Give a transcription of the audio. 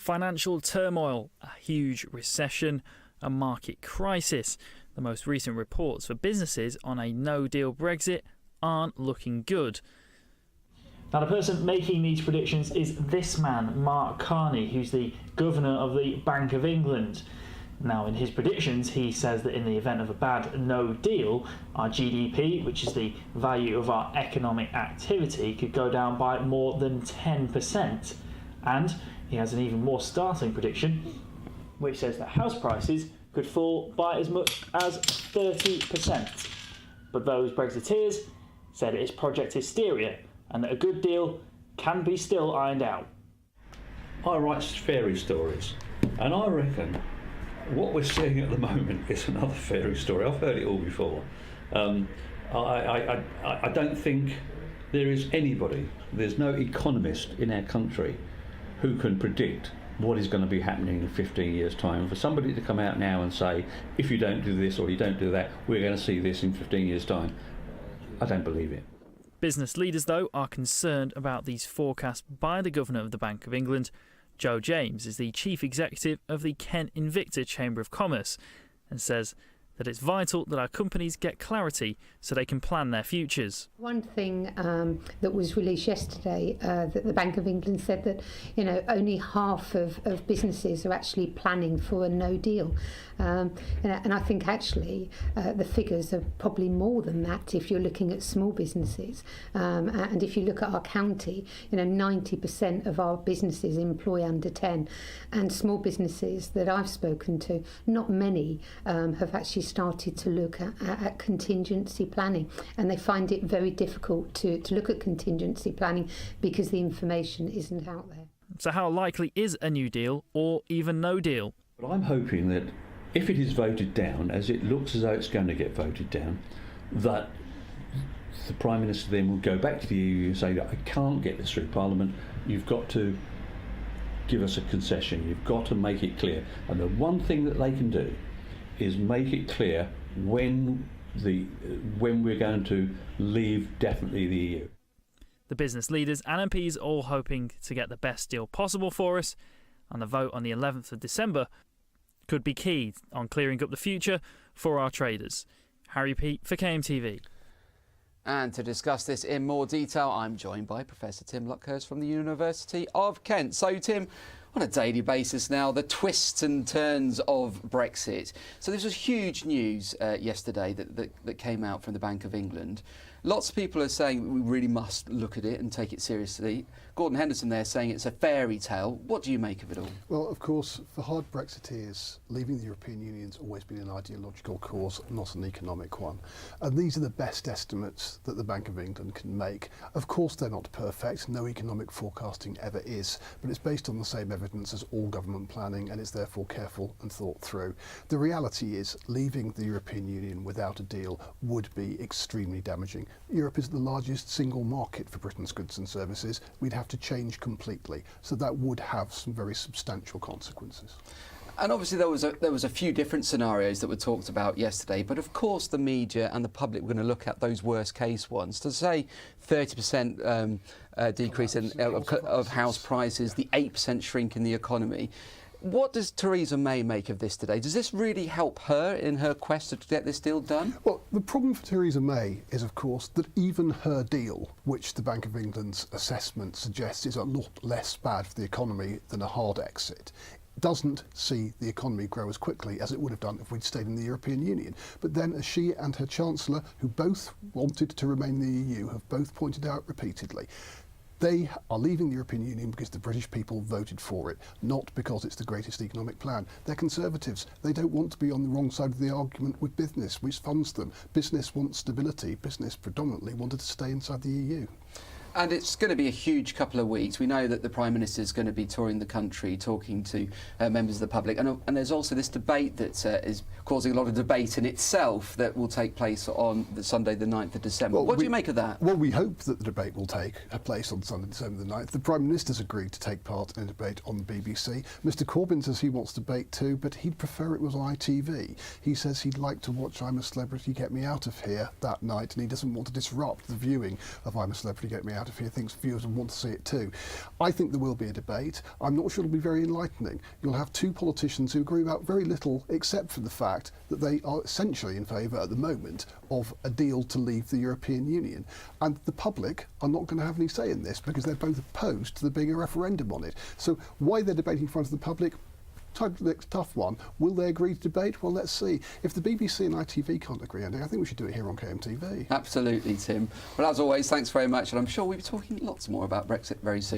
Financial turmoil, a huge recession, a market crisis. The most recent reports for businesses on a no-deal Brexit aren't looking good. Now, the person making these predictions is this man, Mark Carney, who's the governor of the Bank of England. Now, in his predictions, he says that in the event of a bad no deal, our GDP, which is the value of our economic activity, could go down by more than 10%. And he has an even more startling prediction, which says that house prices could fall by as much as 30%. But those Brexiteers said it's project hysteria and that a good deal can be still ironed out. I write fairy stories, and I reckon what we're seeing at the moment is another fairy story. I've heard it all before. I don't think there is anybody, there's no economist in our country who can predict what is going to be happening in 15 years' time. For somebody to come out now and say, if you don't do this or you don't do that, we're going to see this in 15 years' time, I don't believe it. Business leaders, though, are concerned about these forecasts by the Governor of the Bank of England. Joe James is the Chief Executive of the Kent Invicta Chamber of Commerce and says that it's vital that our companies get clarity so they can plan their futures. One thing that was released yesterday, that the Bank of England said that only half of businesses are actually planning for a no deal. And I think actually the figures are probably more than that if you're looking at small businesses. And if you look at our county, 90% of our businesses employ under 10. And small businesses that I've spoken to, not many have actually started to look at contingency planning, and they find it very difficult to look at contingency planning because the information isn't out there. So how likely is a new deal or even no deal? But I'm hoping that if it is voted down, as it looks as though it's going to get voted down, that the Prime Minister then will go back to the EU and say that I can't get this through Parliament, you've got to give us a concession, you've got to make it clear. And the one thing that they can do is make it clear when we're going to leave definitely the EU. The business leaders and MPs all hoping to get the best deal possible for us, and the vote on the 11th of December could be key on clearing up the future for our traders. Harry Pete for KMTV. And to discuss this in more detail, I'm joined by Professor Tim Luckhurst from the University of Kent. So, Tim, on a daily basis now, the twists and turns of Brexit. So this was huge news yesterday that came out from the Bank of England. Lots of people are saying that we really must look at it and take it seriously. Gordon Henderson there saying it's a fairy tale. What do you make of it all? Well, of course, for hard Brexiteers, leaving the European Union's always been an ideological cause, not an economic one. And these are the best estimates that the Bank of England can make. Of course, they're not perfect. No economic forecasting ever is. But it's based on the same evidence as all government planning, and it's therefore careful and thought through. The reality is, leaving the European Union without a deal would be extremely damaging. Europe is the largest single market for Britain's goods and services. We'd have to change completely, so that would have some very substantial consequences. And obviously there was a few different scenarios that were talked about yesterday, but of course the media and the public were going to look at those worst case ones. To say 30% decrease of house prices, the 8% shrink in the economy. What does Theresa May make of this today? Does this really help her in her quest to get this deal done? Well, the problem for Theresa May is, of course, that even her deal, which the Bank of England's assessment suggests is a lot less bad for the economy than a hard exit, doesn't see the economy grow as quickly as it would have done if we'd stayed in the European Union. But then, as she and her Chancellor, who both wanted to remain in the EU, have both pointed out repeatedly, they are leaving the European Union because the British people voted for it, not because it's the greatest economic plan. They're Conservatives. They don't want to be on the wrong side of the argument with business, which funds them. Business wants stability. Business predominantly wanted to stay inside the EU. And it's going to be a huge couple of weeks. We know that the Prime Minister is going to be touring the country, talking to members of the public. And there's also this debate that is causing a lot of debate in itself that will take place on the Sunday, the 9th of December. Well, what do you make of that? Well, we hope that the debate will take place on Sunday, December the 9th. The Prime Minister's agreed to take part in a debate on the BBC. Mr Corbyn says he wants debate too, but he'd prefer it was on ITV. He says he'd like to watch I'm a Celebrity, Get Me Out of Here that night, and he doesn't want to disrupt the viewing of I'm a Celebrity, Get Me out if he thinks viewers will want to see it too. I think there will be a debate. I'm not sure it'll be very enlightening. You'll have two politicians who agree about very little except for the fact that they are essentially in favour at the moment of a deal to leave the European Union. And the public are not going to have any say in this because they're both opposed to there being a referendum on it. So why they're debating in front of the public? Tough one. Will they agree to debate? Well, let's see. If the BBC and ITV can't agree, Andy, I think we should do it here on KMTV. Absolutely, Tim. Well, as always, thanks very much, and I'm sure we'll be talking lots more about Brexit very soon.